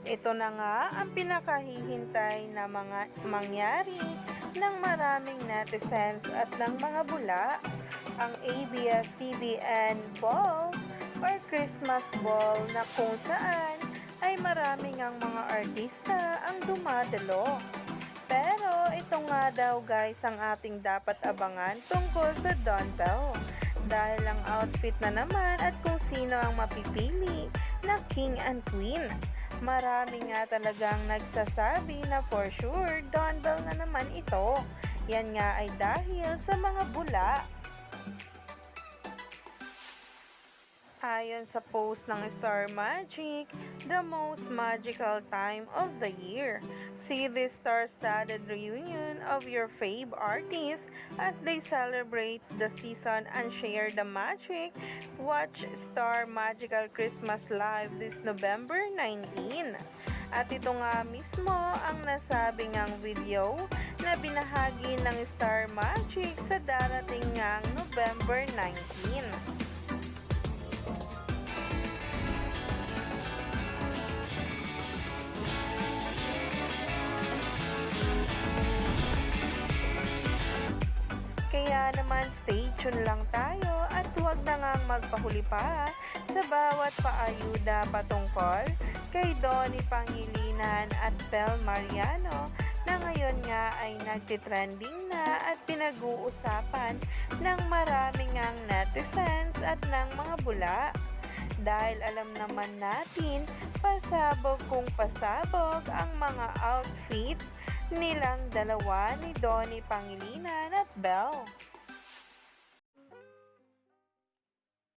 Ito na nga ang pinakahihintay na mga mangyari ng maraming netizens at ng mga bula, ang ABS-CBN Ball or Christmas Ball na kung saan ay maraming ang mga artista ang dumadalo. Pero ito nga daw guys ang ating dapat abangan tungkol sa Don Bell dahil ang outfit na naman at kung sino ang mapipili na King and Queen. Marami nga talagang nagsasabi na for sure Don Bell na naman ito. Yan nga ay dahil sa mga bula. Ayon sa post ng Star Magic, the most magical time of the year. See this star-studded reunion of your fave artists as they celebrate the season and share the magic. Watch Star Magical Christmas Live this November 19. At ito nga mismo ang nasabing ang video na binahagi ng Star Magic sa darating ngang November 19. Kaya naman stay tuned lang tayo at huwag na ngang magpahuli pa sa bawat paayuda patungkol kay Donnie Pangilinan at Bel Mariano na ngayon nga ay nagtitrending na at pinag-uusapan ng maraming ang netizens at ng mga bula. Dahil alam naman natin, pasabog kung pasabog ang mga outfit nilang dalawa ni Donnie Pangilinan at Bel.